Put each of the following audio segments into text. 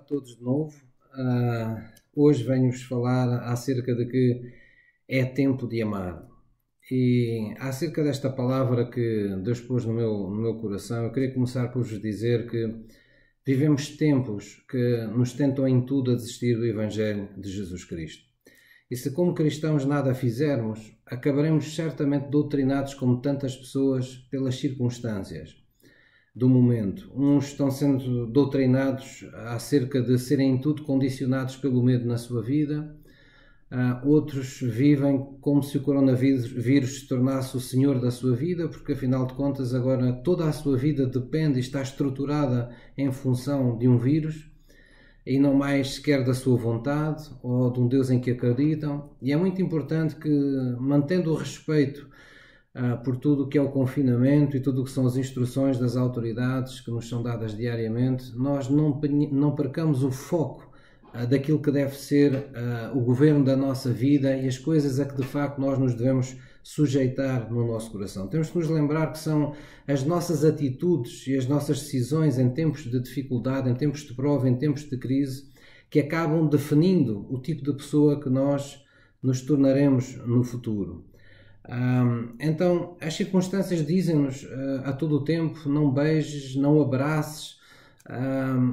todos de novo. Hoje venho-vos falar acerca de que é tempo de amar. E acerca desta palavra que Deus pôs no meu coração, eu queria começar por vos dizer que vivemos tempos que nos tentam em tudo a desistir do Evangelho de Jesus Cristo. E se como cristãos nada fizermos, acabaremos certamente doutrinados como tantas pessoas pelas circunstâncias do momento. Uns estão sendo doutrinados acerca de serem em tudo condicionados pelo medo na sua vida. Outros vivem como se o coronavírus se tornasse o senhor da sua vida, porque afinal de contas agora toda a sua vida depende e está estruturada em função de um vírus e não mais sequer da sua vontade ou de um Deus em que acreditam. E é muito importante que, mantendo o respeito por tudo o que é o confinamento e tudo o que são as instruções das autoridades que nos são dadas diariamente, nós não percamos o foco daquilo que deve ser o governo da nossa vida e as coisas a que de facto nós nos devemos sujeitar no nosso coração. Temos que nos lembrar que são as nossas atitudes e as nossas decisões em tempos de dificuldade, em tempos de prova, em tempos de crise, que acabam definindo o tipo de pessoa que nós nos tornaremos no futuro. Então, as circunstâncias dizem-nos a todo o tempo: não beijes, não abraces,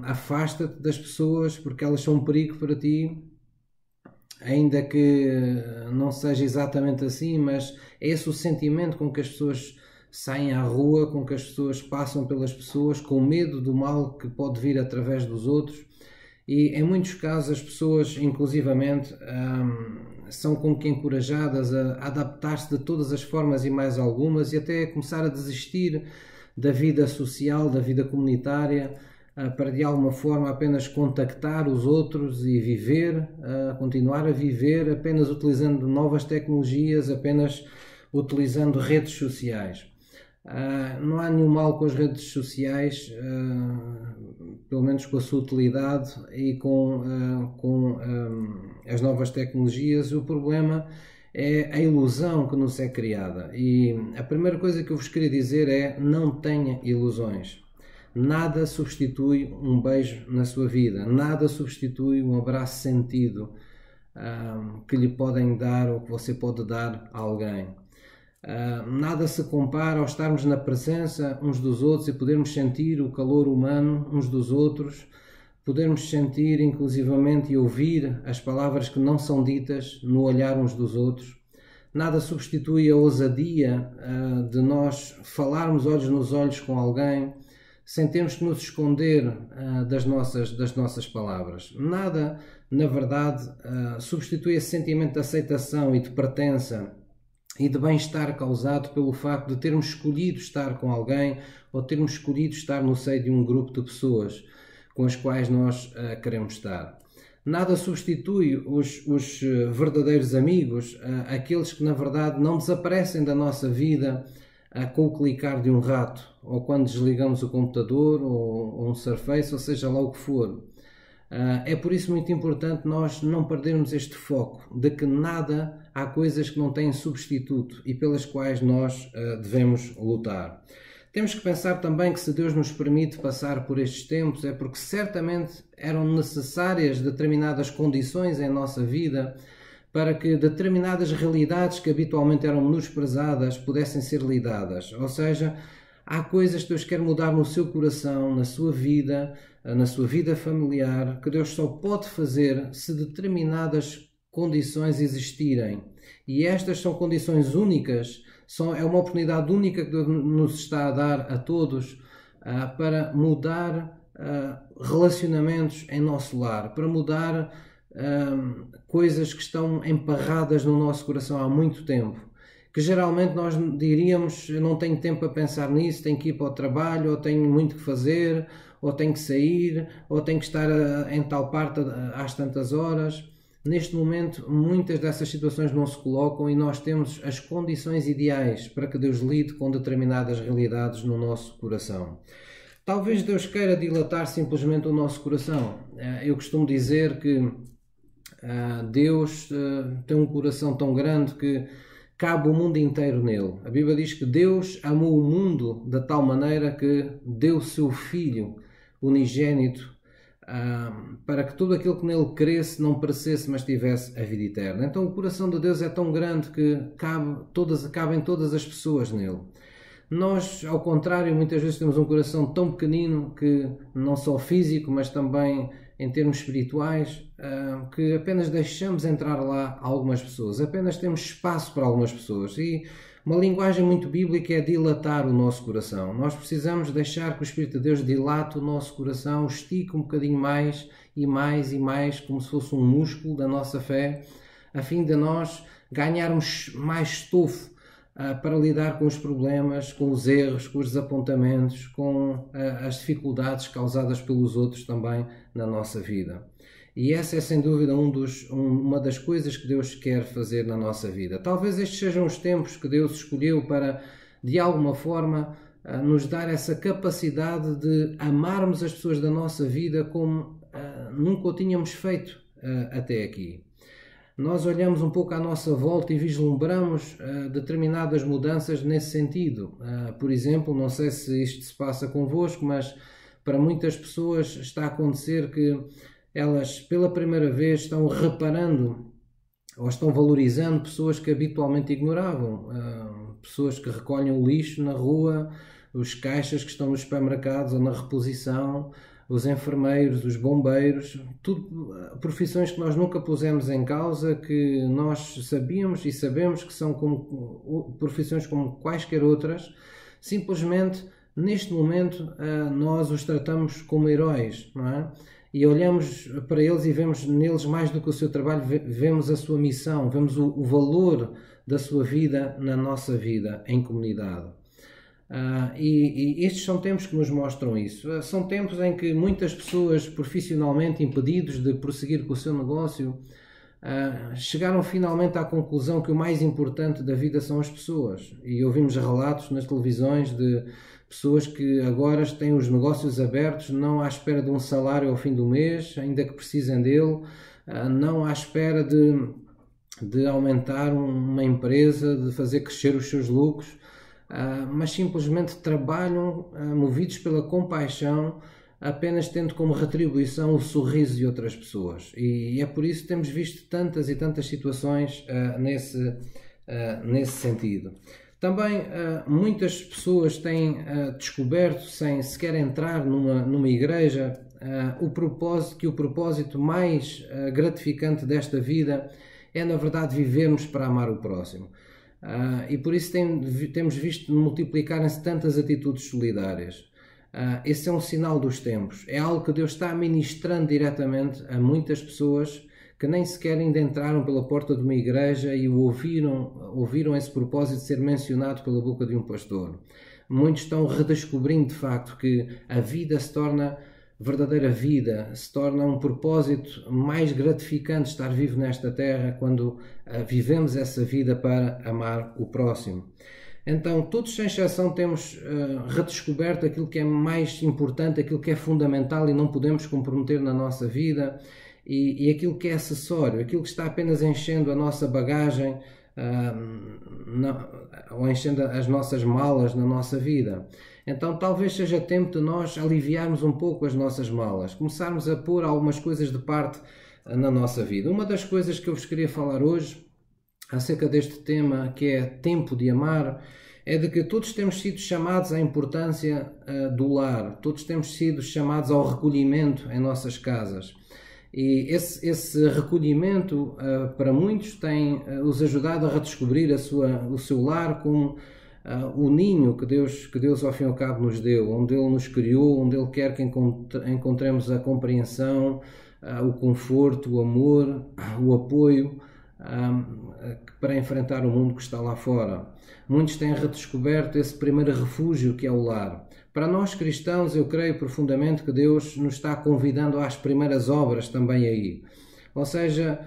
afasta-te das pessoas porque elas são um perigo para ti, ainda que não seja exatamente assim, mas é esse o sentimento com que as pessoas saem à rua, com que as pessoas passam pelas pessoas, com medo do mal que pode vir através dos outros. E em muitos casos as pessoas, inclusivamente, são como que encorajadas a adaptar-se de todas as formas e mais algumas, e até a começar a desistir da vida social, da vida comunitária, para de alguma forma apenas contactar os outros e viver, continuar a viver apenas utilizando novas tecnologias, apenas utilizando redes sociais. Não há nenhum mal com as redes sociais, pelo menos com a sua utilidade e com as novas tecnologias. O problema é a ilusão que nos é criada. E a primeira coisa que eu vos queria dizer é: não tenha ilusões. Nada substitui um beijo na sua vida, nada substitui um abraço sentido que lhe podem dar ou que você pode dar a alguém. Nada se compara ao estarmos na presença uns dos outros e podermos sentir o calor humano uns dos outros, podermos sentir inclusivamente e ouvir as palavras que não são ditas no olhar uns dos outros. Nada substitui a ousadia de nós falarmos olhos nos olhos com alguém sem termos que nos esconder das nossas palavras. Nada, na verdade, substitui esse sentimento de aceitação e de pertença e de bem-estar causado pelo facto de termos escolhido estar com alguém ou termos escolhido estar no seio de um grupo de pessoas com as quais nós queremos estar. Nada substitui os verdadeiros amigos, aqueles que na verdade não desaparecem da nossa vida com o clicar de um rato, ou quando desligamos o computador ou um Surface, ou seja lá o que for. É por isso muito importante nós não perdermos este foco de que há coisas que não têm substituto e pelas quais nós devemos lutar. Temos que pensar também que se Deus nos permite passar por estes tempos é porque certamente eram necessárias determinadas condições em nossa vida para que determinadas realidades que habitualmente eram menosprezadas pudessem ser lidadas. Ou seja, há coisas que Deus quer mudar no seu coração, na sua vida familiar, que Deus só pode fazer se determinadas condições existirem. E estas são condições únicas, é uma oportunidade única que Deus nos está a dar a todos para mudar relacionamentos em nosso lar, para mudar coisas que estão emparradas no nosso coração há muito tempo, que geralmente nós diríamos: eu não tenho tempo para pensar nisso, tenho que ir para o trabalho, ou tenho muito que fazer, ou tenho que sair, ou tenho que estar em tal parte às tantas horas. Neste momento, muitas dessas situações não se colocam e nós temos as condições ideais para que Deus lide com determinadas realidades no nosso coração. Talvez Deus queira dilatar simplesmente o nosso coração. Eu costumo dizer que Deus tem um coração tão grande que cabe o mundo inteiro nele. A Bíblia diz que Deus amou o mundo de tal maneira que deu o seu Filho unigênito para que tudo aquilo que nele cresce não perecesse, mas tivesse a vida eterna. Então o coração de Deus é tão grande que cabem todas as pessoas nele. Nós, ao contrário, muitas vezes temos um coração tão pequenino que, não só físico, mas também em termos espirituais, que apenas deixamos entrar lá algumas pessoas, apenas temos espaço para algumas pessoas. E uma linguagem muito bíblica é dilatar o nosso coração. Nós precisamos deixar que o Espírito de Deus dilate o nosso coração, estique um bocadinho mais e mais e mais, como se fosse um músculo da nossa fé, a fim de nós ganharmos mais estofo para lidar com os problemas, com os erros, com os desapontamentos, com as dificuldades causadas pelos outros também na nossa vida. E essa é sem dúvida uma das coisas que Deus quer fazer na nossa vida. Talvez estes sejam os tempos que Deus escolheu para, de alguma forma, nos dar essa capacidade de amarmos as pessoas da nossa vida como nunca o tínhamos feito até aqui. Nós olhamos um pouco à nossa volta e vislumbramos determinadas mudanças nesse sentido. Por exemplo, não sei se isto se passa convosco, mas para muitas pessoas está a acontecer que elas pela primeira vez estão reparando ou estão valorizando pessoas que habitualmente ignoravam. Pessoas que recolhem o lixo na rua, os caixas que estão nos supermercados ou na reposição, os enfermeiros, os bombeiros, tudo profissões que nós nunca pusemos em causa, que nós sabíamos e sabemos que são como profissões como quaisquer outras. Simplesmente, neste momento, nós os tratamos como heróis, não é? E olhamos para eles e vemos neles mais do que o seu trabalho, vemos a sua missão, vemos o valor da sua vida na nossa vida em comunidade. E estes são tempos que nos mostram isso. São tempos em que muitas pessoas profissionalmente impedidos de prosseguir com o seu negócio chegaram finalmente à conclusão que o mais importante da vida são as pessoas. E ouvimos relatos nas televisões de pessoas que agora têm os negócios abertos, não à espera de um salário ao fim do mês, ainda que precisem dele, não à espera de aumentar uma empresa, de fazer crescer os seus lucros, mas simplesmente trabalham movidos pela compaixão, apenas tendo como retribuição o sorriso de outras pessoas. E é por isso que temos visto tantas e tantas situações nesse sentido. Também muitas pessoas têm descoberto, sem sequer entrar numa igreja, o propósito mais gratificante desta vida é, na verdade, vivermos para amar o próximo. E por isso temos visto multiplicarem-se tantas atitudes solidárias. Esse é um sinal dos tempos. É algo que Deus está ministrando diretamente a muitas pessoas que nem sequer ainda entraram pela porta de uma igreja e ouviram esse propósito ser mencionado pela boca de um pastor. Muitos estão redescobrindo de facto que a vida se torna verdadeira vida, se torna um propósito mais gratificante estar vivo nesta terra quando vivemos essa vida para amar o próximo. Então, todos sem exceção temos redescoberto aquilo que é mais importante, aquilo que é fundamental e não podemos comprometer na nossa vida, e aquilo que é acessório, aquilo que está apenas enchendo a nossa bagagem ou enchendo as nossas malas na nossa vida. Então talvez seja tempo de nós aliviarmos um pouco as nossas malas, começarmos a pôr algumas coisas de parte na nossa vida. Uma das coisas que eu vos queria falar hoje acerca deste tema, que é tempo de amar, é de que todos temos sido chamados à importância do lar, todos temos sido chamados ao recolhimento em nossas casas. E esse recolhimento, para muitos, tem os ajudado a redescobrir o seu lar como o ninho que Deus, ao fim e ao cabo, nos deu, onde Ele nos criou, onde Ele quer que encontremos a compreensão, o conforto, o amor, o apoio para enfrentar o mundo que está lá fora. Muitos têm redescoberto esse primeiro refúgio que é o lar. Para nós cristãos, eu creio profundamente que Deus nos está convidando às primeiras obras também aí. Ou seja,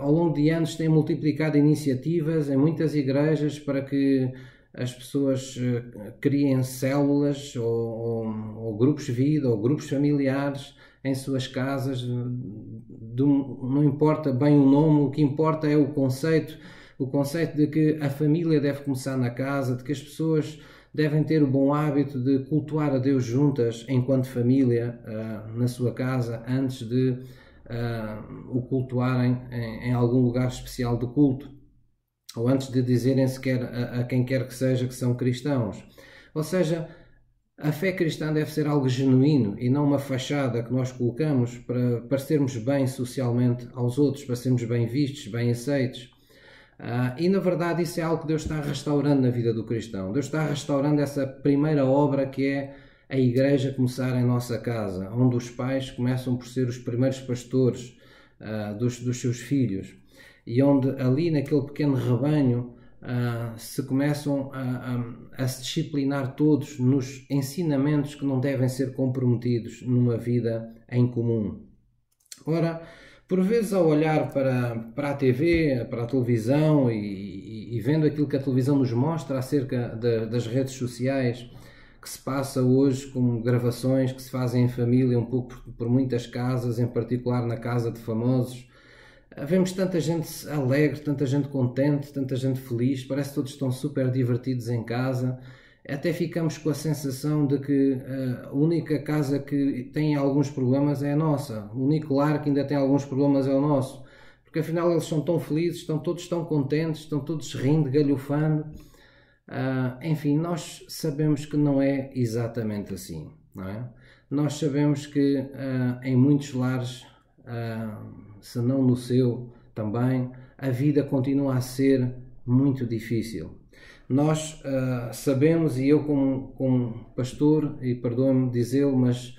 ao longo de anos tem multiplicado iniciativas em muitas igrejas para que as pessoas criem células ou grupos de vida ou grupos familiares em suas casas. Não importa bem o nome, o que importa é o conceito de que a família deve começar na casa, de que as pessoas devem ter o bom hábito de cultuar a Deus juntas enquanto família na sua casa, antes de o cultuarem em algum lugar especial de culto, ou antes de dizerem sequer a quem quer que seja que são cristãos. Ou seja, a fé cristã deve ser algo genuíno e não uma fachada que nós colocamos para parecermos bem socialmente aos outros, para sermos bem vistos, bem aceitos. E na verdade isso é algo que Deus está restaurando na vida do cristão. Deus está restaurando essa primeira obra que é a igreja começar em nossa casa, onde os pais começam por ser os primeiros pastores dos seus filhos, e onde ali naquele pequeno rebanho se começam a se disciplinar todos nos ensinamentos que não devem ser comprometidos numa vida em comum. Ora, por vezes ao olhar para a TV, para a televisão e vendo aquilo que a televisão nos mostra acerca das redes sociais, que se passa hoje com gravações que se fazem em família, um pouco por muitas casas, em particular na casa de famosos, vemos tanta gente alegre, tanta gente contente, tanta gente feliz, parece que todos estão super divertidos em casa. Até ficamos com a sensação de que a única casa que tem alguns problemas é a nossa, o único lar que ainda tem alguns problemas é o nosso, porque afinal eles são tão felizes, estão todos tão contentes, estão todos rindo, galhofando. Enfim, nós sabemos que não é exatamente assim, não é? Nós sabemos que em muitos lares, se não no seu também, a vida continua a ser muito difícil. Nós sabemos, e eu como pastor, e perdoe-me dizê-lo, mas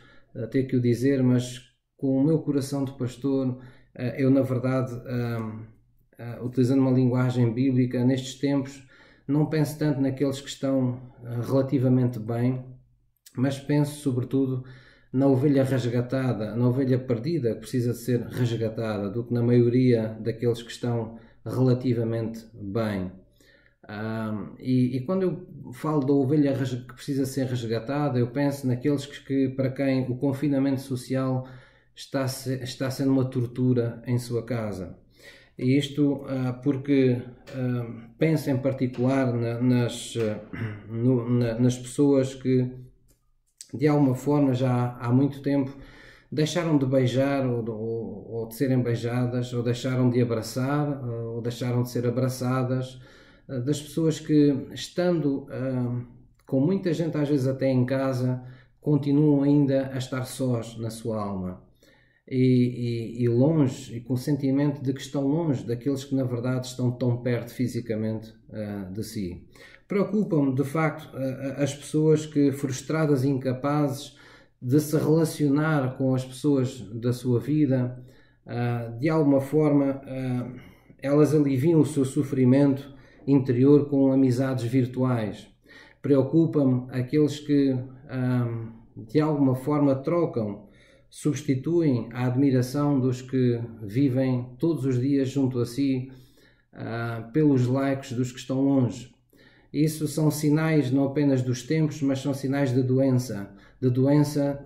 ter que o dizer, mas com o meu coração de pastor, eu na verdade, utilizando uma linguagem bíblica, nestes tempos, não penso tanto naqueles que estão relativamente bem, mas penso sobretudo na ovelha resgatada, na ovelha perdida que precisa de ser resgatada, do que na maioria daqueles que estão relativamente bem. E quando eu falo da ovelha que precisa ser resgatada, eu penso naqueles para quem o confinamento social está sendo uma tortura em sua casa. E isto porque penso em particular nas pessoas que de alguma forma já há muito tempo deixaram de beijar ou de serem beijadas, ou deixaram de abraçar ou deixaram de ser abraçadas, das pessoas que, estando com muita gente às vezes até em casa, continuam ainda a estar sós na sua alma. E longe, e com o sentimento de que estão longe daqueles que na verdade estão tão perto fisicamente de si. Preocupam-me de facto as pessoas que, frustradas e incapazes de se relacionar com as pessoas da sua vida, de alguma forma elas aliviam o seu sofrimento interior com amizades virtuais. Preocupa-me aqueles que de alguma forma substituem a admiração dos que vivem todos os dias junto a si pelos likes dos que estão longe. Isso são sinais não apenas dos tempos, mas são sinais de doença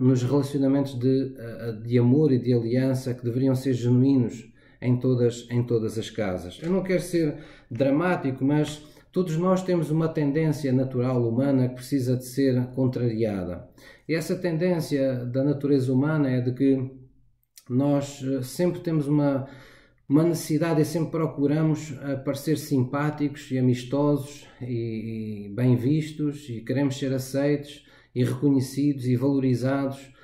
nos relacionamentos de amor e de aliança que deveriam ser genuínos em todas as casas. Eu não quero ser dramático, mas todos nós temos uma tendência natural humana que precisa de ser contrariada. E essa tendência da natureza humana é de que nós sempre temos uma necessidade e sempre procuramos parecer simpáticos e amistosos e bem vistos, e queremos ser aceitos e reconhecidos e valorizados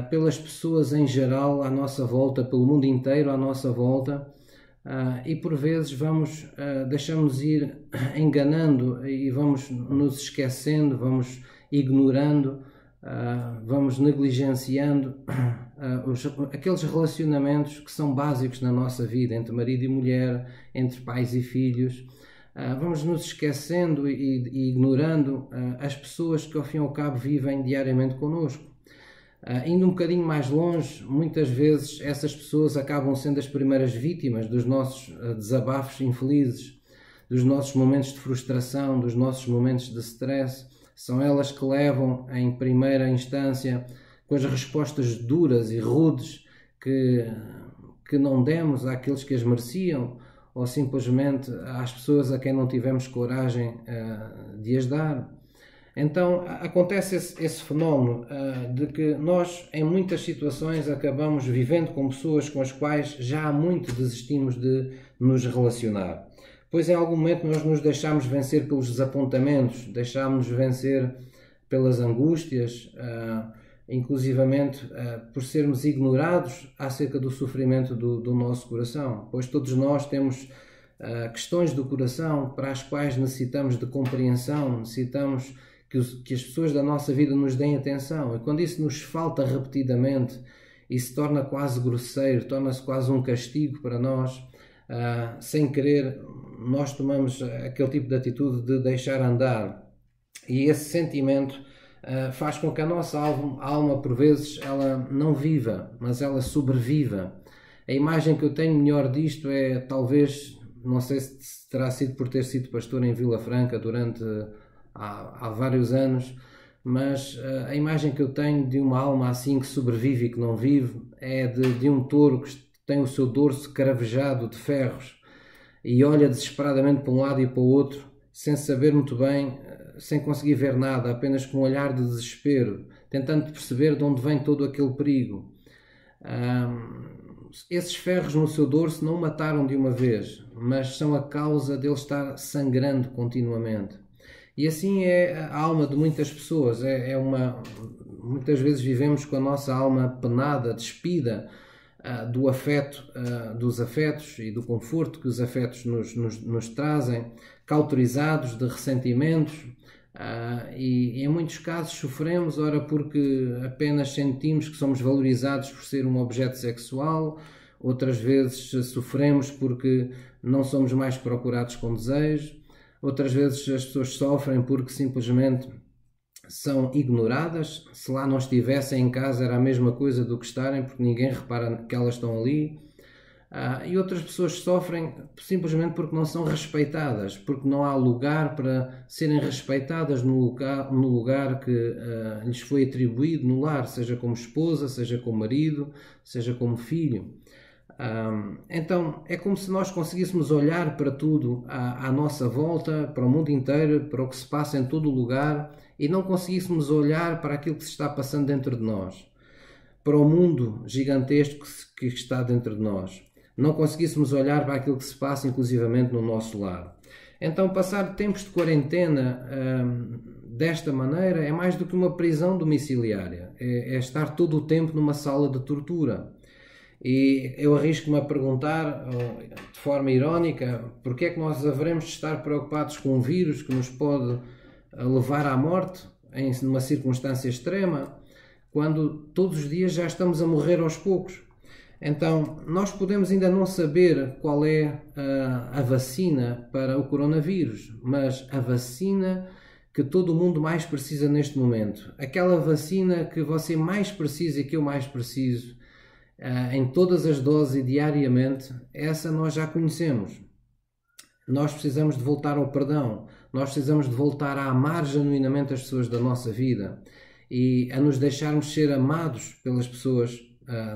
pelas pessoas em geral à nossa volta, pelo mundo inteiro à nossa volta. E por vezes deixamos ir enganando e vamos nos esquecendo, vamos ignorando, vamos negligenciando aqueles relacionamentos que são básicos na nossa vida, entre marido e mulher, entre pais e filhos. Vamos nos esquecendo e ignorando as pessoas que ao fim e ao cabo vivem diariamente connosco. Indo um bocadinho mais longe, muitas vezes essas pessoas acabam sendo as primeiras vítimas dos nossos desabafos infelizes, dos nossos momentos de frustração, dos nossos momentos de stress. São elas que levam, em primeira instância, com as respostas duras e rudes que não demos àqueles que as mereciam, ou simplesmente às pessoas a quem não tivemos coragem de as dar. Então acontece esse fenómeno de que nós, em muitas situações, acabamos vivendo com pessoas com as quais já há muito desistimos de nos relacionar. Pois em algum momento nós nos deixámos vencer pelos desapontamentos, deixámos vencer pelas angústias, inclusivamente por sermos ignorados acerca do sofrimento do nosso coração. Pois todos nós temos questões do coração para as quais necessitamos de compreensão, necessitamos que as pessoas da nossa vida nos deem atenção. E quando isso nos falta repetidamente, isso se torna quase grosseiro, torna-se quase um castigo para nós, sem querer, nós tomamos aquele tipo de atitude de deixar andar. E esse sentimento faz com que a nossa alma, por vezes, ela não viva, mas ela sobreviva. A imagem que eu tenho melhor disto é, talvez, não sei se terá sido por ter sido pastor em Vila Franca durante há vários anos, mas a imagem que eu tenho de uma alma assim que sobrevive e que não vive é de um touro que tem o seu dorso cravejado de ferros e olha desesperadamente para um lado e para o outro, sem saber muito bem, sem conseguir ver nada, apenas com um olhar de desespero, tentando perceber de onde vem todo aquele perigo. Esses ferros no seu dorso não o mataram de uma vez, mas são a causa dele estar sangrando continuamente. E assim é a alma de muitas pessoas. Muitas vezes vivemos com a nossa alma penada, despida do afeto, dos afetos e do conforto que os afetos nos trazem, cauterizados de ressentimentos, e em muitos casos sofremos, ora porque apenas sentimos que somos valorizados por ser um objeto sexual, outras vezes sofremos porque não somos mais procurados com desejo, outras vezes as pessoas sofrem porque simplesmente são ignoradas. Se lá não estivessem em casa era a mesma coisa do que estarem, porque ninguém repara que elas estão ali. E outras pessoas sofrem simplesmente porque não são respeitadas, porque não há lugar para serem respeitadas no lugar que lhes foi atribuído no lar, seja como esposa, seja como marido, seja como filho. Então é como se nós conseguíssemos olhar para tudo à nossa volta, para o mundo inteiro, para o que se passa em todo o lugar, e não conseguíssemos olhar para aquilo que se está passando dentro de nós, para o mundo gigantesco que está dentro de nós. Não conseguíssemos olhar para aquilo que se passa inclusivamente no nosso lar. Então passar tempos de quarentena desta maneira é mais do que uma prisão domiciliária, é estar todo o tempo numa sala de tortura. E eu arrisco-me a perguntar, de forma irónica, porque é que nós haveremos de estar preocupados com um vírus que nos pode levar à morte em uma circunstância extrema, quando todos os dias já estamos a morrer aos poucos. Então, nós podemos ainda não saber qual é a vacina para o coronavírus, mas a vacina que todo o mundo mais precisa neste momento, aquela vacina que você mais precisa e que eu mais preciso, em todas as doses e diariamente, essa nós já conhecemos. Nós precisamos de voltar ao perdão, nós precisamos de voltar a amar genuinamente as pessoas da nossa vida e a nos deixarmos ser amados pelas pessoas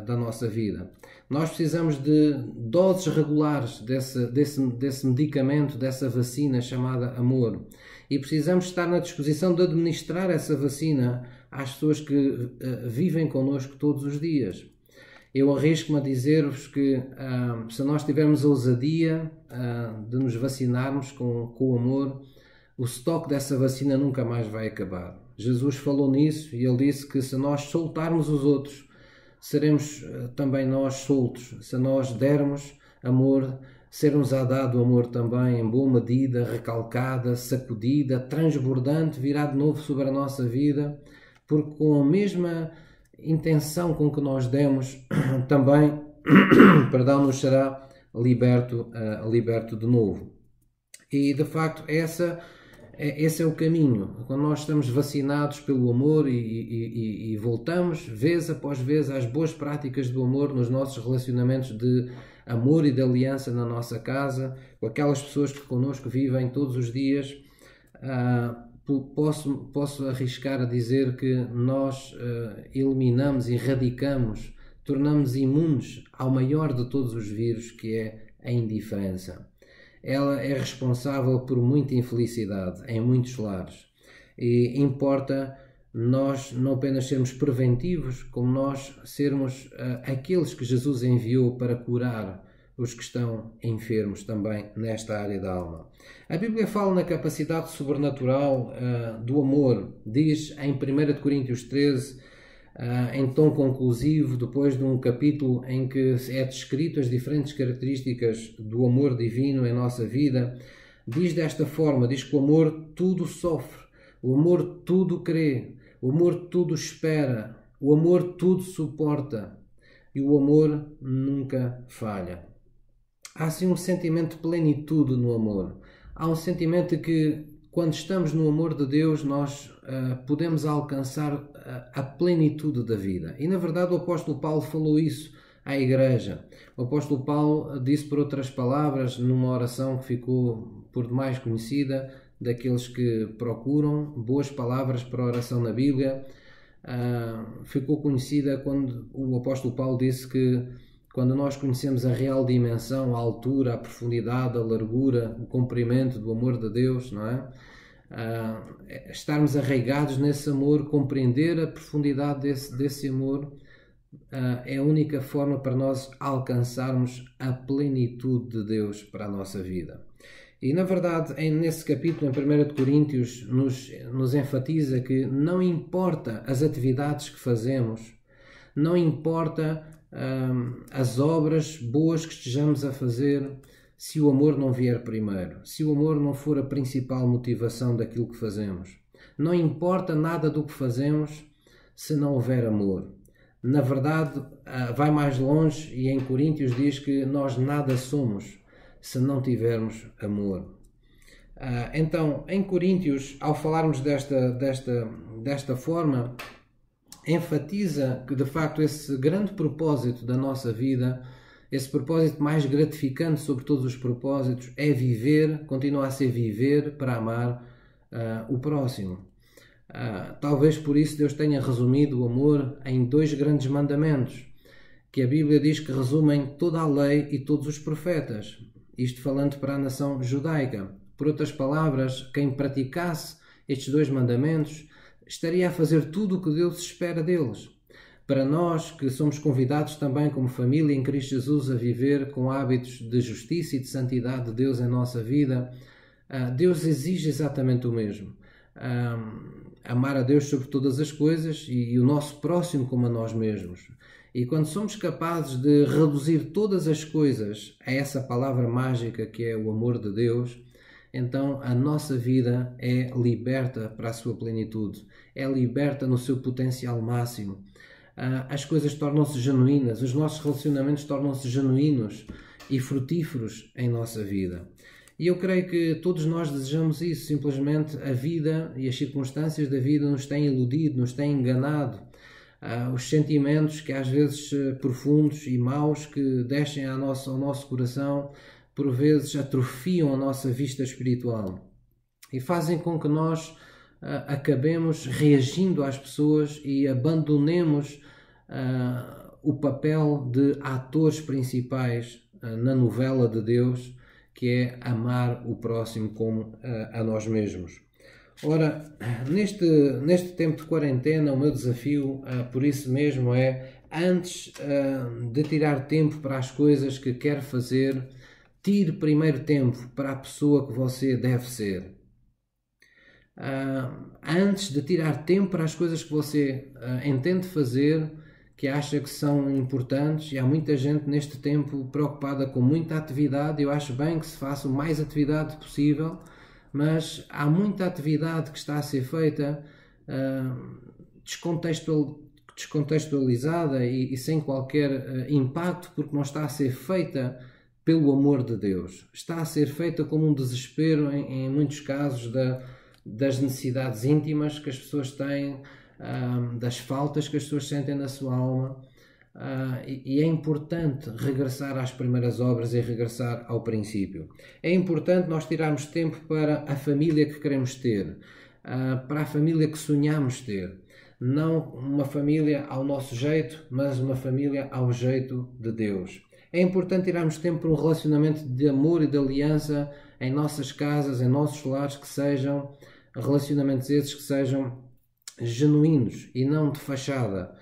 da nossa vida. Nós precisamos de doses regulares desse medicamento, dessa vacina chamada amor, e precisamos estar na disposição de administrar essa vacina às pessoas que vivem connosco todos os dias. Eu arrisco-me a dizer-vos que se nós tivermos a ousadia de nos vacinarmos com o amor, o estoque dessa vacina nunca mais vai acabar. Jesus falou nisso e ele disse que se nós soltarmos os outros, seremos também nós soltos. Se nós dermos amor, ser-nos-á dado amor também em boa medida, recalcada, sacudida, transbordante, virá de novo sobre a nossa vida, porque com a mesma intenção com que nós demos, também perdão, nos será liberto de novo. E de facto esse é o caminho. Quando nós estamos vacinados pelo amor e voltamos vez após vez às boas práticas do amor nos nossos relacionamentos de amor e de aliança na nossa casa, com aquelas pessoas que connosco vivem todos os dias, posso arriscar a dizer que nós eliminamos, erradicamos, tornamos imunes ao maior de todos os vírus, que é a indiferença. Ela é responsável por muita infelicidade em muitos lares. E importa nós não apenas sermos preventivos, como nós sermos aqueles que Jesus enviou para curar os que estão enfermos também nesta área da alma. A Bíblia fala na capacidade sobrenatural do amor. Diz em 1 Coríntios 13, em tom conclusivo, depois de um capítulo em que é descrito as diferentes características do amor divino em nossa vida, diz desta forma, diz que o amor tudo sofre, o amor tudo crê, o amor tudo espera, o amor tudo suporta e o amor nunca falha. Há assim um sentimento de plenitude no amor. Há um sentimento de que quando estamos no amor de Deus nós podemos alcançar a plenitude da vida. E na verdade o apóstolo Paulo falou isso à igreja. O apóstolo Paulo disse por outras palavras numa oração que ficou por demais conhecida daqueles que procuram boas palavras para a oração na Bíblia. Ficou conhecida quando o apóstolo Paulo disse que quando nós conhecemos a real dimensão, a altura, a profundidade, a largura, o comprimento do amor de Deus, não é? Estarmos arraigados nesse amor, compreender a profundidade desse amor, é a única forma para nós alcançarmos a plenitude de Deus para a nossa vida. E na verdade, nesse capítulo, em 1 Coríntios, nos enfatiza que não importa as atividades que fazemos, não importa as obras boas que estejamos a fazer, se o amor não vier primeiro, se o amor não for a principal motivação daquilo que fazemos. Não importa nada do que fazemos se não houver amor. Na verdade, vai mais longe e em Coríntios diz que nós nada somos se não tivermos amor. Então, em Coríntios, ao falarmos desta forma, enfatiza que de facto esse grande propósito da nossa vida, esse propósito mais gratificante sobre todos os propósitos, é viver, continua a ser viver para amar o próximo. Talvez por isso Deus tenha resumido o amor em 2 grandes mandamentos, que a Bíblia diz que resumem toda a lei e todos os profetas, isto falando para a nação judaica. Por outras palavras, quem praticasse estes 2 mandamentos estaria a fazer tudo o que Deus espera deles. Para nós, que somos convidados também como família em Cristo Jesus a viver com hábitos de justiça e de santidade de Deus em nossa vida, Deus exige exatamente o mesmo. Amar a Deus sobre todas as coisas e o nosso próximo como a nós mesmos. E quando somos capazes de reduzir todas as coisas a essa palavra mágica que é o amor de Deus, então a nossa vida é liberta para a sua plenitude, é liberta no seu potencial máximo. As coisas tornam-se genuínas, os nossos relacionamentos tornam-se genuínos e frutíferos em nossa vida. E eu creio que todos nós desejamos isso, simplesmente a vida e as circunstâncias da vida nos têm iludido, nos têm enganado. Os sentimentos que às vezes profundos e maus que descem ao nosso coração, por vezes atrofiam a nossa vista espiritual e fazem com que nós acabemos reagindo às pessoas e abandonemos o papel de atores principais na novela de Deus, que é amar o próximo como a nós mesmos. Ora, neste tempo de quarentena, o meu desafio, por isso mesmo, é, antes de tirar tempo para as coisas que quer fazer, tire primeiro tempo para a pessoa que você deve ser. Antes de tirar tempo para as coisas que você entende fazer, que acha que são importantes, e há muita gente neste tempo preocupada com muita atividade. Eu acho bem que se faça o mais atividade possível, mas há muita atividade que está a ser feita descontextualizada e sem qualquer impacto, porque não está a ser feita pelo amor de Deus. Está a ser feita como um desespero, em muitos casos, das necessidades íntimas que as pessoas têm, das faltas que as pessoas sentem na sua alma, e é importante regressar às primeiras obras e regressar ao princípio. É importante nós tirarmos tempo para a família que queremos ter, para a família que sonhamos ter. Não uma família ao nosso jeito, mas uma família ao jeito de Deus. É importante tirarmos tempo para um relacionamento de amor e de aliança em nossas casas, em nossos lares, que sejam relacionamentos esses que sejam genuínos e não de fachada.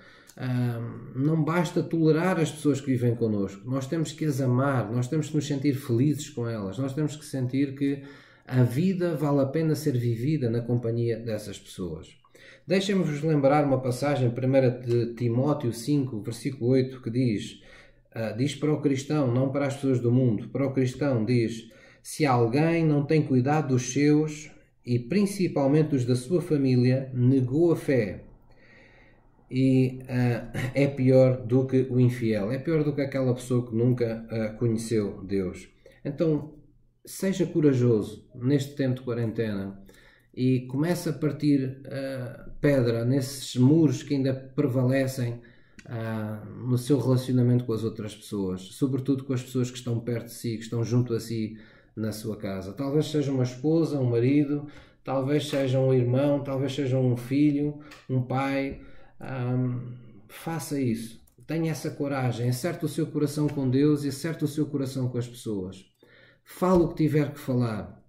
Não basta tolerar as pessoas que vivem connosco, nós temos que as amar, nós temos que nos sentir felizes com elas, nós temos que sentir que a vida vale a pena ser vivida na companhia dessas pessoas. Deixem-me-vos lembrar uma passagem, 1 de Timóteo 5, versículo 8, que diz para o cristão, não para as pessoas do mundo, para o cristão diz: se alguém não tem cuidado dos seus, e principalmente dos da sua família, negou a fé. E é pior do que o infiel, é pior do que aquela pessoa que nunca conheceu Deus. Então, seja corajoso neste tempo de quarentena e comece a partir pedra nesses muros que ainda prevalecem no seu relacionamento com as outras pessoas, sobretudo com as pessoas que estão perto de si, que estão junto a si na sua casa. Talvez seja uma esposa, um marido, talvez seja um irmão, talvez seja um filho, um pai. Faça isso, tenha essa coragem, acerte o seu coração com Deus e acerte o seu coração com as pessoas. Fale o que tiver que falar,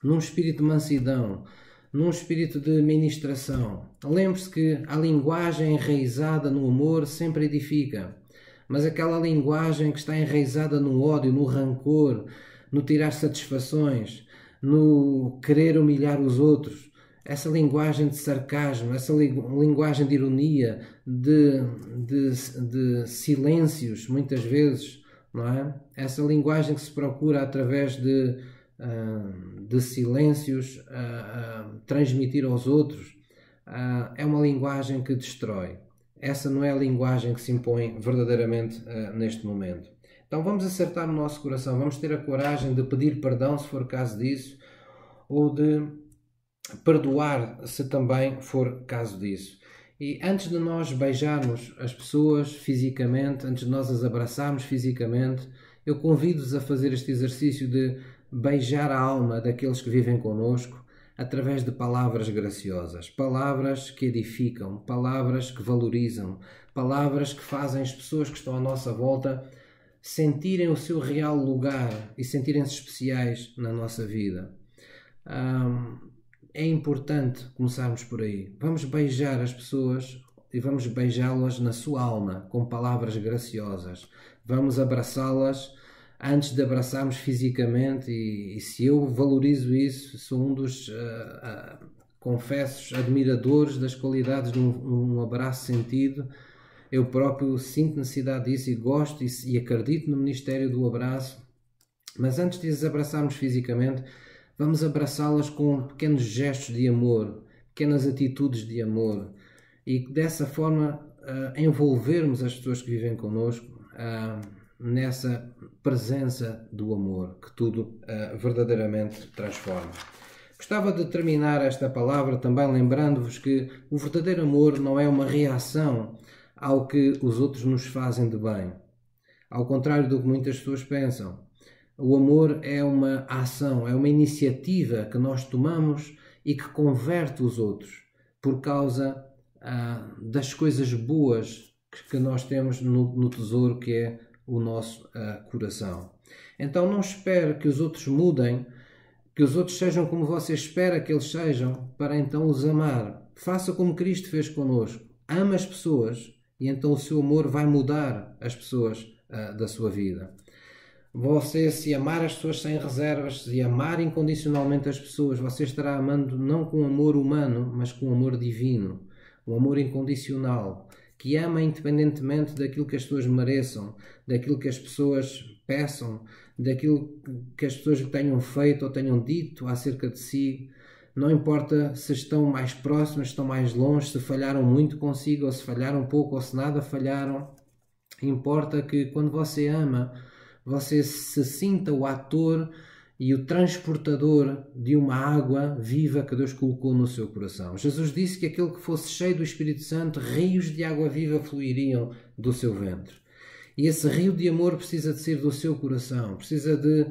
num espírito de mansidão, num espírito de ministração. Lembre-se que a linguagem enraizada no amor sempre edifica, mas aquela linguagem que está enraizada no ódio, no rancor, no tirar satisfações, no querer humilhar os outros, essa linguagem de sarcasmo, essa linguagem de ironia, de silêncios, muitas vezes, não é? Essa linguagem que se procura através de silêncios transmitir aos outros, é uma linguagem que destrói. Essa não é a linguagem que se impõe verdadeiramente neste momento. Então vamos acertar no nosso coração, vamos ter a coragem de pedir perdão se for caso disso, ou de perdoar se também for caso disso. E antes de nós beijarmos as pessoas fisicamente, antes de nós as abraçarmos fisicamente, eu convido-vos a fazer este exercício de beijar a alma daqueles que vivem connosco através de palavras graciosas, palavras que edificam, palavras que valorizam, palavras que fazem as pessoas que estão à nossa volta sentirem o seu real lugar e sentirem-se especiais na nossa vida. É importante começarmos por aí. Vamos beijar as pessoas e vamos beijá-las na sua alma com palavras graciosas. Vamos abraçá-las antes de abraçarmos fisicamente e se eu valorizo isso, sou um dos confessos admiradores das qualidades de um abraço sentido. Eu próprio sinto necessidade disso e gosto e acredito no ministério do abraço. Mas antes de as abraçarmos fisicamente, vamos abraçá-las com pequenos gestos de amor, pequenas atitudes de amor e dessa forma envolvermos as pessoas que vivem connosco nessa presença do amor que tudo verdadeiramente transforma. Gostava de terminar esta palavra também lembrando-vos que o verdadeiro amor não é uma reação ao que os outros nos fazem de bem, ao contrário do que muitas pessoas pensam. O amor é uma ação, é uma iniciativa que nós tomamos e que converte os outros por causa das coisas boas que nós temos no tesouro que é o nosso coração. Então não espere que os outros mudem, que os outros sejam como você espera que eles sejam, para então os amar. Faça como Cristo fez connosco. Ama as pessoas e então o seu amor vai mudar as pessoas da sua vida. Você, se amar as pessoas sem reservas, se amar incondicionalmente as pessoas, você estará amando não com amor humano, mas com amor divino, um amor incondicional, que ama independentemente daquilo que as pessoas mereçam, daquilo que as pessoas peçam, daquilo que as pessoas tenham feito ou tenham dito acerca de si. Não importa se estão mais próximas, se estão mais longe, se falharam muito consigo, ou se falharam pouco, ou se nada falharam. Importa que quando você ama, você se sinta o ator e o transportador de uma água viva que Deus colocou no seu coração. Jesus disse que aquele que fosse cheio do Espírito Santo, rios de água viva fluiriam do seu ventre. E esse rio de amor precisa de ser do seu coração, precisa de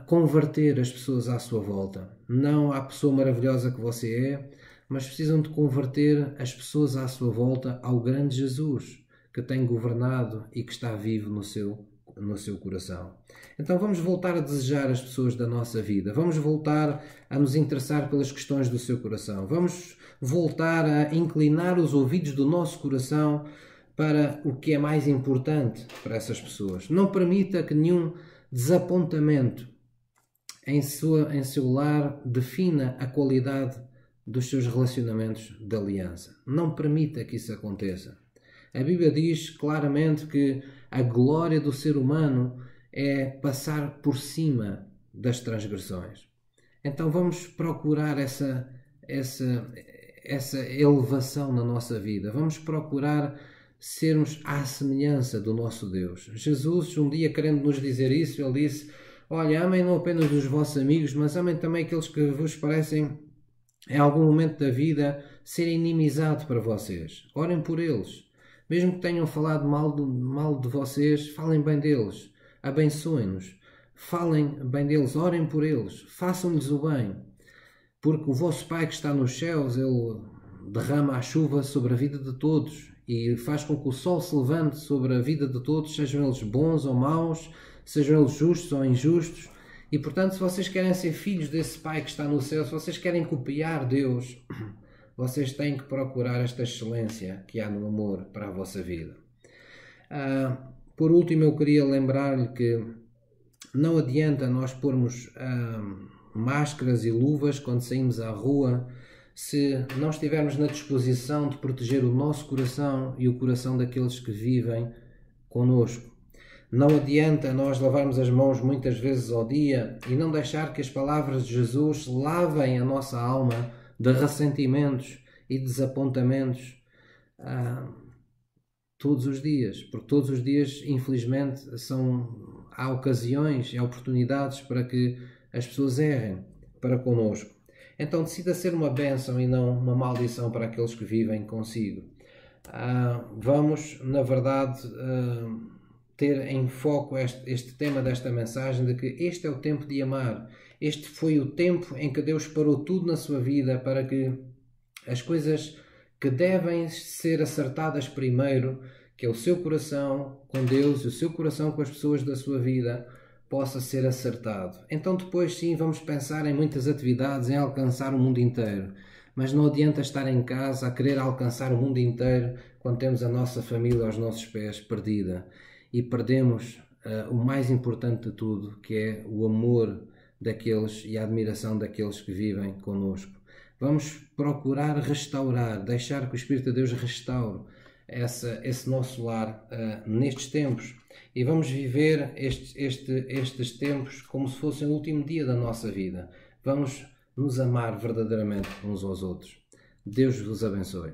converter as pessoas à sua volta. Não à pessoa maravilhosa que você é, mas precisam de converter as pessoas à sua volta ao grande Jesus, que tem governado e que está vivo no seu no seu coração. Então vamos voltar a desejar as pessoas da nossa vida, vamos voltar a nos interessar pelas questões do seu coração, vamos voltar a inclinar os ouvidos do nosso coração para o que é mais importante para essas pessoas. Não permita que nenhum desapontamento em seu lar defina a qualidade dos seus relacionamentos de aliança. Não permita que isso aconteça. A Bíblia diz claramente que a glória do ser humano é passar por cima das transgressões. Então vamos procurar essa elevação na nossa vida. Vamos procurar sermos à semelhança do nosso Deus. Jesus, um dia querendo nos dizer isso, ele disse: olha, amem não apenas os vossos amigos, mas amem também aqueles que vos parecem, em algum momento da vida, serem inimizade para vocês. Orem por eles. Mesmo que tenham falado mal de vocês, falem bem deles. Abençoem-nos. Falem bem deles. Orem por eles. Façam-lhes o bem. Porque o vosso Pai que está nos céus, Ele derrama a chuva sobre a vida de todos e faz com que o sol se levante sobre a vida de todos, sejam eles bons ou maus, sejam eles justos ou injustos. E, portanto, se vocês querem ser filhos desse Pai que está no céu, se vocês querem copiar Deus, vocês têm que procurar esta excelência que há no amor para a vossa vida. Por último, eu queria lembrar-lhe que não adianta nós pormos máscaras e luvas quando saímos à rua se não estivermos na disposição de proteger o nosso coração e o coração daqueles que vivem connosco. Não adianta nós lavarmos as mãos muitas vezes ao dia e não deixar que as palavras de Jesus lavem a nossa alma de ressentimentos e desapontamentos todos os dias, porque todos os dias, infelizmente, há ocasiões e oportunidades para que as pessoas errem para connosco. Então decida ser uma bênção e não uma maldição para aqueles que vivem consigo. Vamos, na verdade, ter em foco este tema desta mensagem de que este é o tempo de amar. Este foi o tempo em que Deus parou tudo na sua vida para que as coisas que devem ser acertadas primeiro, que é o seu coração com Deus e o seu coração com as pessoas da sua vida, possa ser acertado. Então depois sim vamos pensar em muitas atividades, em alcançar o mundo inteiro. Mas não adianta estar em casa a querer alcançar o mundo inteiro quando temos a nossa família aos nossos pés perdida. E perdemos o mais importante de tudo, que é o amor daqueles e a admiração daqueles que vivem connosco. Vamos procurar restaurar, deixar que o Espírito de Deus restaure esse nosso lar nestes tempos. E vamos viver estes tempos como se fossem o último dia da nossa vida. Vamos nos amar verdadeiramente uns aos outros. Deus vos abençoe.